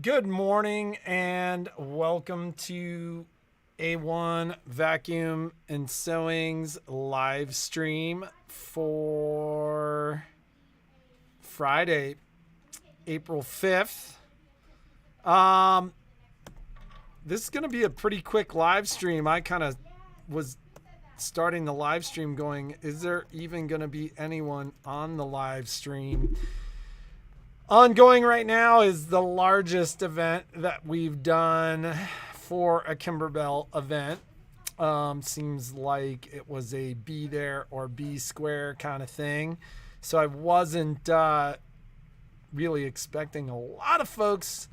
Good morning and welcome to A1 Vacuum and Sewing's live stream for Friday, April 5th. This is going to be a pretty quick live stream. I kind of was starting the live stream going, is there even going to be anyone on the live stream? Ongoing right now is the largest event that we've done for a Kimberbell event. Seems like it was a be there or be square kind of thing. So I wasn't really expecting a lot of folks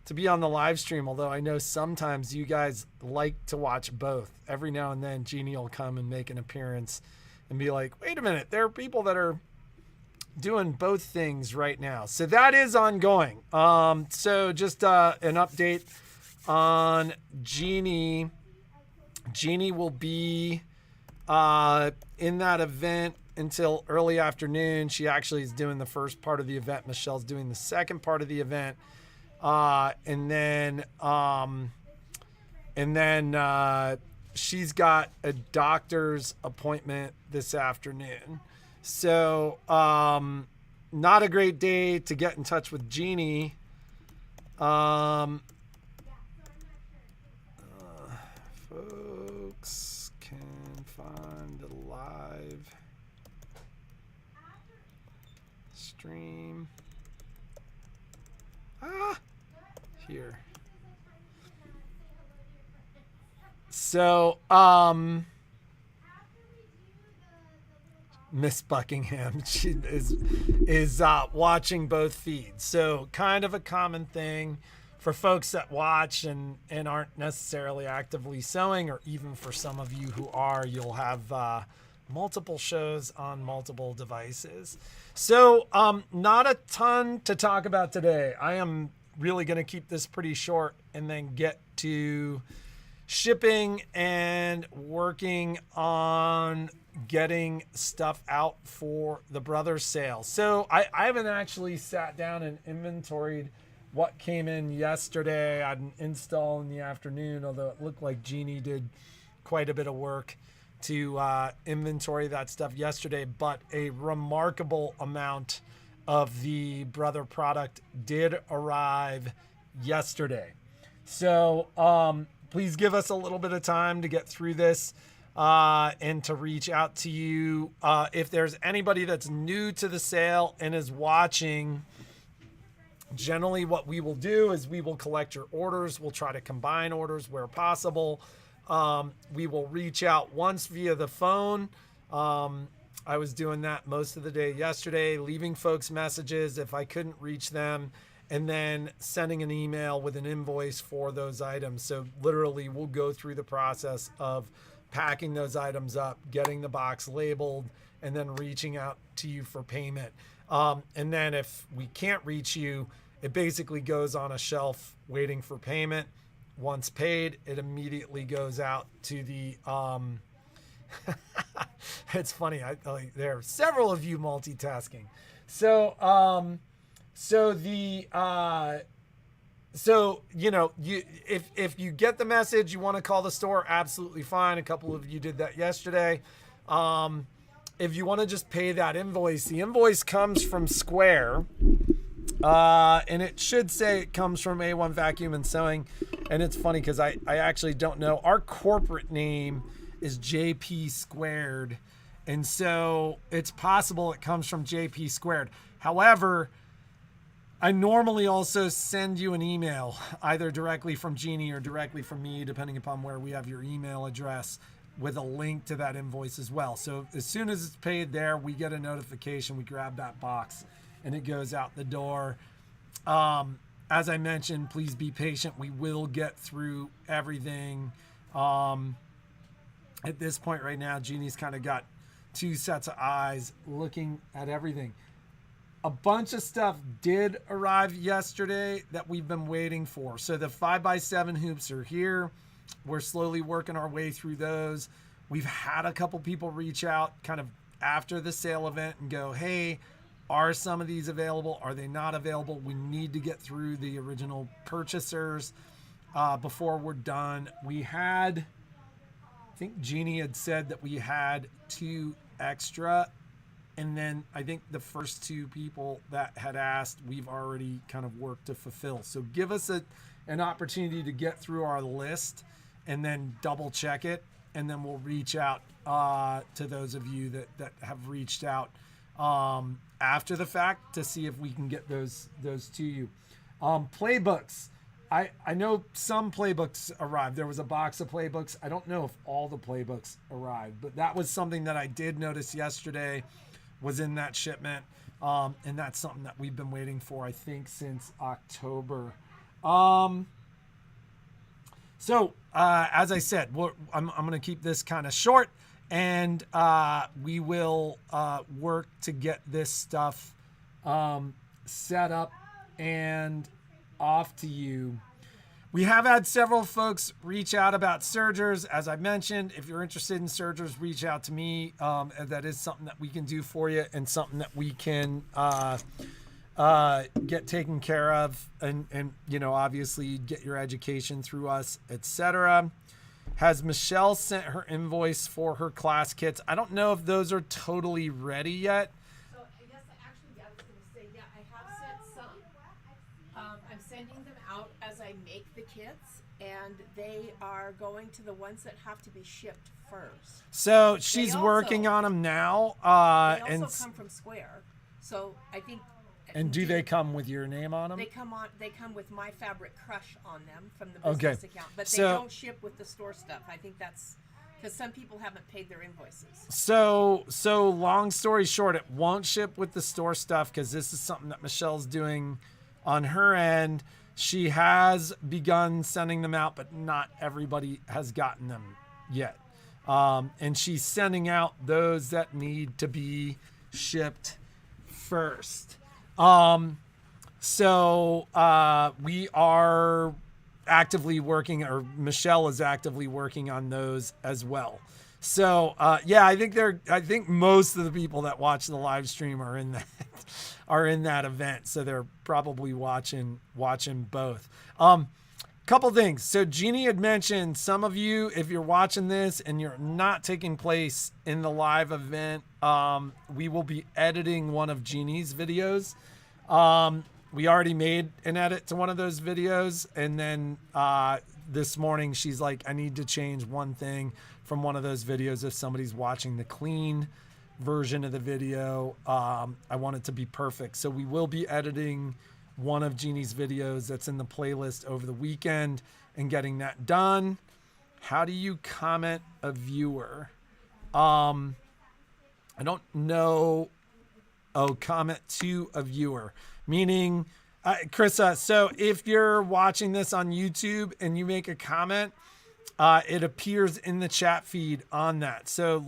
to be on the live stream, although I know sometimes you guys like to watch both. Every now and then Jeannie will come and make an appearance and be like, wait a minute, there are people that are doing both things right now. So that is ongoing. So just an update on Jeannie. Jeannie will be in that event until early afternoon. She actually is doing the first part of the event. Michelle's doing the second part of the event. And then she's got a doctor's appointment this afternoon. So, not a great day to get in touch with Jeannie. Folks can find the live stream here. So, Miss Buckingham, she is watching both feeds. So kind of a common thing for folks that watch and aren't necessarily actively sewing, or even for some of you who are, you'll have multiple shows on multiple devices. So not a ton to talk about today. I am really going to keep this pretty short and then get to shipping and working on getting stuff out for the Brothers sale. So I haven't actually sat down and inventoried what came in yesterday. I had an install in the afternoon, although it looked like Jeannie did quite a bit of work to inventory that stuff yesterday. But a remarkable amount of the Brother product did arrive yesterday. So please give us a little bit of time to get through this and to reach out to you. If there's anybody that's new to the sale and is watching, generally what we will do is we will collect your orders. We'll try to combine orders where possible. We will reach out once via the phone. I was doing that most of the day yesterday, leaving folks messages if I couldn't reach them, and then sending an email with an invoice for those items. So literally we'll go through the process of packing those items up, getting the box labeled, and then reaching out to you for payment. And then if we can't reach you, it basically goes on a shelf waiting for payment. Once paid, it immediately goes out to the, it's funny. There are several of you multitasking. So if you get the message, you want to call the store, absolutely fine. A couple of you did that yesterday. If you want to just pay that invoice, the invoice comes from Square, and it should say it comes from A1 Vacuum and Sewing. And it's funny because I actually don't know. Our corporate name is JP Squared, and so it's possible it comes from JP Squared. However, I normally also send you an email, either directly from Jeannie or directly from me, depending upon where we have your email address, with a link to that invoice as well. So as soon as it's paid there, we get a notification, we grab that box, and it goes out the door. As I mentioned, please be patient. We will get through everything. At this point right now, Jeannie's kind of got two sets of eyes looking at everything. A bunch of stuff did arrive yesterday that we've been waiting for. So the 5x7 hoops are here. We're slowly working our way through those. We've had a couple people reach out kind of after the sale event and go, hey, Are some of these available? Are they not available? We need to get through the original purchasers before we're done. We had, I think Jeannie had said that we had 2 extra. And then I think the first 2 people that had asked, we've already kind of worked to fulfill. So give us an opportunity to get through our list and then double check it. And then we'll reach out to those of you that have reached out after the fact to see if we can get those to you. Playbooks. I know some playbooks arrived. There was a box of playbooks. I don't know if all the playbooks arrived, but that was something that I did notice yesterday was in that shipment. And that's something that we've been waiting for, I think, since October. So as I said, I'm going to keep this kind of short, and we will work to get this stuff set up and off to you. We have had several folks reach out about Surgers. As I mentioned, if you're interested in Surgers, reach out to me. That is something that we can do for you and something that we can get taken care of, and obviously get your education through us, etc. Has Michelle sent her invoice for her class kits? I don't know if those are totally ready yet. So I guess I was going to say, yeah, I have sent some. I'm sending them out as I make the kits, and they are going to the ones that have to be shipped first. So she's working on them now. They also come from Square, so I think. And do they come with your name on them? They come with My Fabric Crush on them from the business account, but they don't ship with the store stuff. I think that's because some people haven't paid their invoices. So long story short, it won't ship with the store stuff because this is something that Michelle's doing on her end. She has begun sending them out, but not everybody has gotten them yet. And she's sending out those that need to be shipped first. So we are actively working, or Michelle is actively working on those as well. So yeah, I think most of the people that watch the live stream are in that event. So they're probably watching both. Couple things. So Jeannie had mentioned, some of you, if you're watching this and you're not taking place in the live event, we will be editing one of Jeannie's videos. We already made an edit to one of those videos. And then this morning, she's like, I need to change one thing from one of those videos. If somebody's watching the clean version of the video, I want it to be perfect. So we will be editing one of Jeannie's videos that's in the playlist over the weekend and getting that done. How do you comment a viewer? I don't know. Oh, comment to a viewer, meaning Krista. So if you're watching this on YouTube and you make a comment, it appears in the chat feed on that. So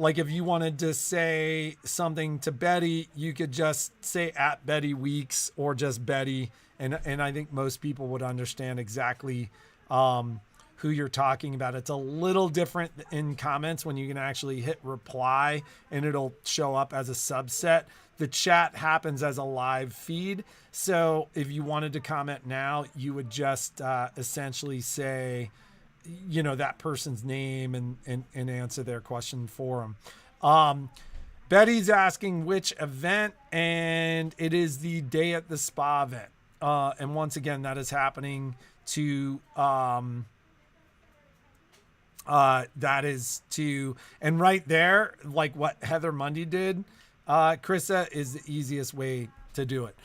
if you wanted to say something to Betty, you could just say at Betty Weeks or just Betty. And I think most people would understand exactly who you're talking about. It's a little different in comments when you can actually hit reply and it'll show up as a subset. The chat happens as a live feed. So if you wanted to comment now, you would just essentially say, that person's name and answer their question for them. Betty's asking which event, and it is the Day at the Spa event. And once again, that is happening to, and right there, like what Heather Mundy did, Krista, is the easiest way to do it.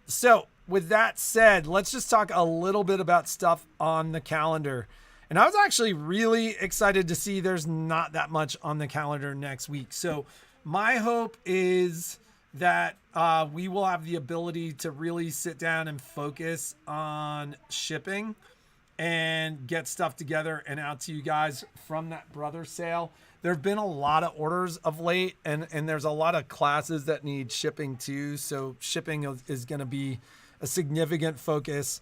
So with that said, let's just talk a little bit about stuff on the calendar. And I was actually really excited to see there's not that much on the calendar next week. So my hope is that we will have the ability to really sit down and focus on shipping and get stuff together and out to you guys from that brother sale. There have been a lot of orders of late, and there's a lot of classes that need shipping too. So shipping is going to be a significant focus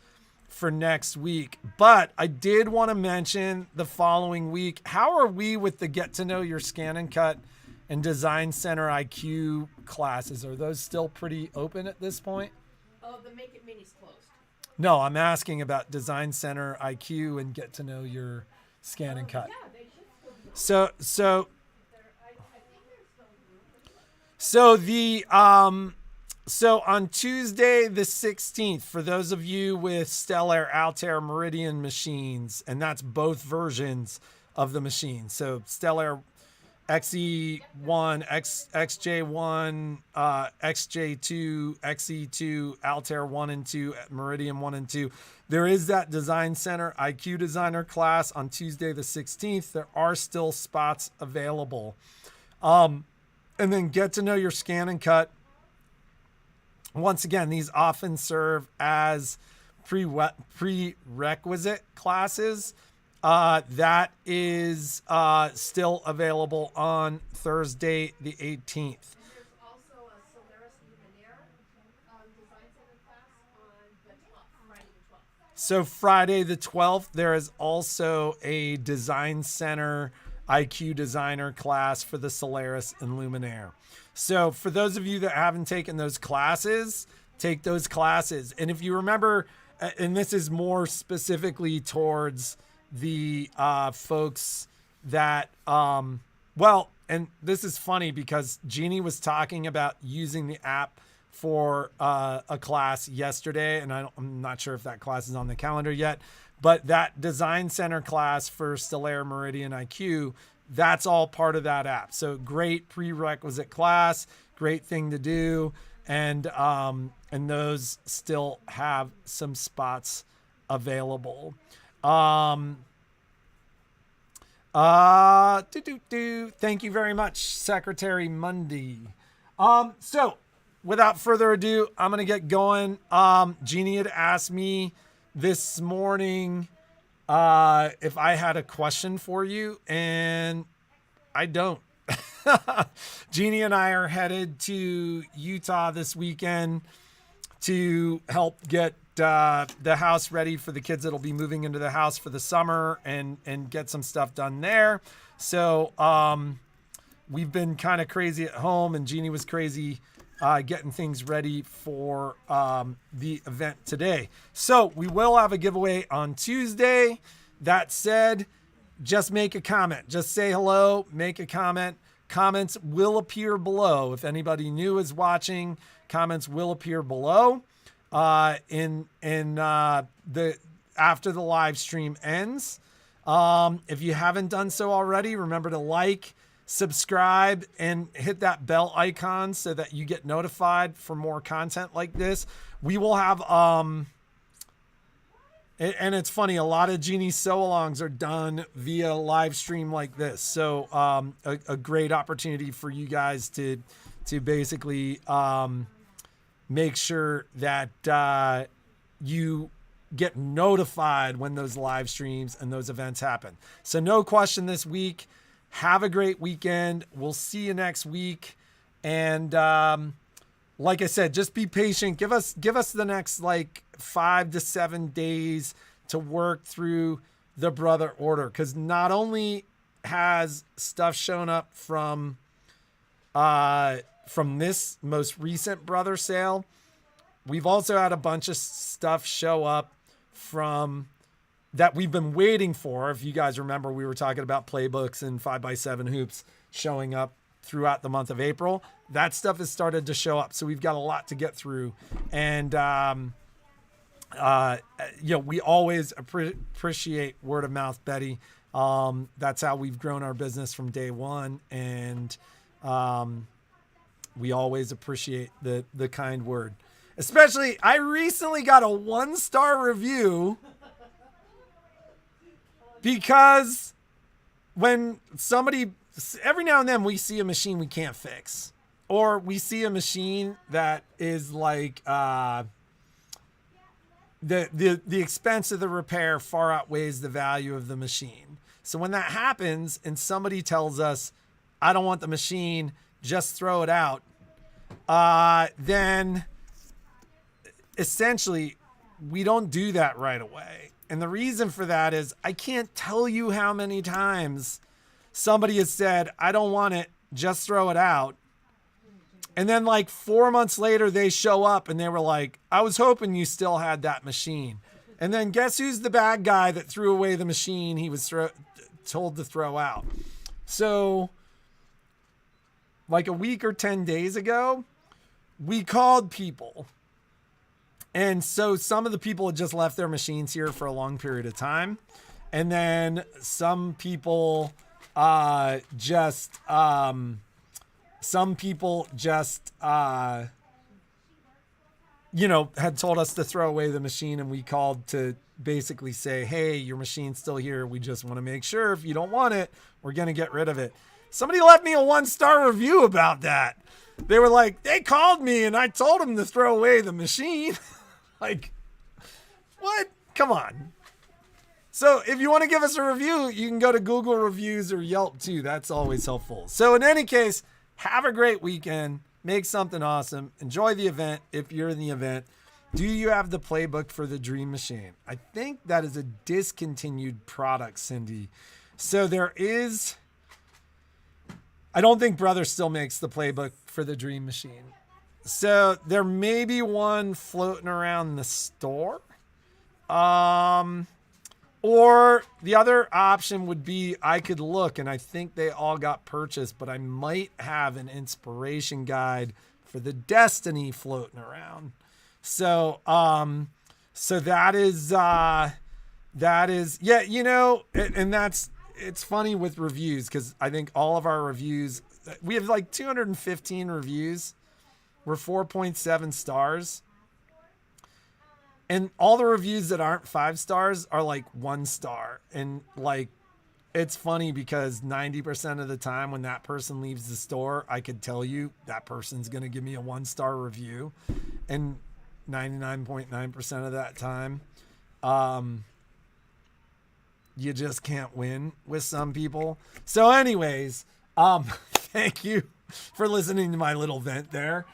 for next week. But I did want to mention the following week. How are we with the Get to Know Your Scan and Cut and Design Center IQ classes. Are those still pretty open at this point? Oh, the Make It Mini's closed. No, I'm asking about Design Center IQ and Get to Know Your Scan and Cut. Yeah, they should still be open. So I think there's still room. so on Tuesday the 16th, for those of you with Stellar, Altair, Meridian machines, and that's both versions of the machine. So Stellar XE1, XJ1, XJ2, XE2, Altair 1 and 2, Meridian 1 and 2. There is that Design Center IQ Designer class on Tuesday the 16th. There are still spots available. And then Get to Know Your Scan and Cut. Once again, these often serve as prerequisite classes. That is still available on Thursday the 18th. And there's also a Solaris Luminaire Design Center class on the 12th, Friday the 12th. So Friday the 12th, there is also a Design Center IQ Designer class for the Solaris and Luminaire. So for those of you that haven't taken those classes, take those classes. And if you remember, and this is more specifically towards the folks that, and this is funny because Jeannie was talking about using the app for a class yesterday, and I'm not sure if that class is on the calendar yet, but that Design Center class for Stellar Meridian IQ, that's all part of that app. So great prerequisite class, great thing to do, and those still have some spots available. Thank you very much, Secretary Mundy. So without further ado, I'm going to get going. Jeannie had asked me this morning if I had a question for you, and I don't. Jeannie and I are headed to Utah this weekend to help get the house ready for the kids that'll be moving into the house for the summer and get some stuff done there. So we've been kind of crazy at home, and Jeannie was crazy getting things ready for the event today. So we will have a giveaway on Tuesday. That said, just make a comment. Just say hello, make a comment. Comments will appear below. If anybody new is watching, comments will appear below in the after the live stream ends. If you haven't done so already, remember to like, subscribe, and hit that bell icon so that you get notified for more content like this. We will have and it's funny, a lot of Jeannie's sew-alongs are done via live stream like this. So a great opportunity for you guys to basically make sure that you get notified when those live streams and those events happen. So no question this week. Have a great weekend. We'll see you next week. And like I said, just be patient. Give us the next 5 to 7 days to work through the brother order, because not only has stuff shown up from this most recent brother sale, we've also had a bunch of stuff show up from that we've been waiting for. If you guys remember, we were talking about playbooks and 5x7 hoops showing up throughout the month of April. That stuff has started to show up. So we've got a lot to get through. And, we always appreciate word of mouth, Betty. That's how we've grown our business from day one. And we always appreciate the kind word. Especially, I recently got a 1-star review because when somebody, every now and then we see a machine we can't fix, or we see a machine that is like the expense of the repair far outweighs the value of the machine. So when that happens and somebody tells us, I don't want the machine, just throw it out, then essentially we don't do that right away. And the reason for that is I can't tell you how many times somebody has said, I don't want it, just throw it out. And then like 4 months later, they show up and they were like, I was hoping you still had that machine. And then guess who's the bad guy that threw away the machine he was told to throw out? So like a week or 10 days ago, we called people. And so some of the people had just left their machines here for a long period of time. And then some people just had told us to throw away the machine, and we called to basically say, hey, your machine's still here. We just want to make sure if you don't want it, we're going to get rid of it. Somebody left me a 1-star review about that. They were like, they called me and I told them to throw away the machine. Like, what? Come on. So if you want to give us a review, you can go to Google Reviews or Yelp too. That's always helpful. So in any case, have a great weekend. Make something awesome. Enjoy the event if you're in the event. Do you have the playbook for the Dream Machine? I think that is a discontinued product, Cindy. So I don't think Brother still makes the playbook for the Dream Machine. So there may be one floating around the store. Or the other option would be I could look, and I think they all got purchased, but I might have an inspiration guide for the Destiny floating around. So that is, yeah, and it's funny with reviews, because I think all of our reviews, we have like 215 reviews. We're 4.7 stars. And all the reviews that aren't 5 stars are like 1 star. And like, it's funny because 90% of the time when that person leaves the store, I could tell you that person's going to give me a 1-star review. And 99.9% of that time, you just can't win with some people. So anyways, thank you for listening to my little vent there.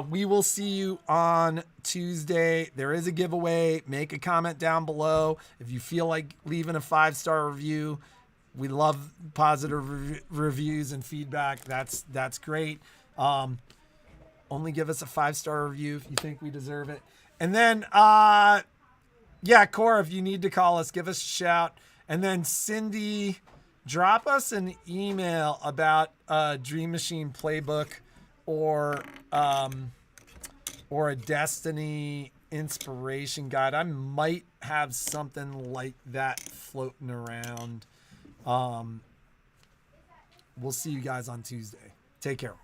We will see you on Tuesday. There is a giveaway. Make a comment down below. If you feel like leaving a 5-star review, we love positive reviews and feedback. That's great. Only give us a 5-star review if you think we deserve it. And then, yeah, Cora, if you need to call us, give us a shout. And then Cindy, drop us an email about a Dream Machine playbook or a Destiny inspiration guide. I might have something like that floating around. We'll see you guys on Tuesday. Take care.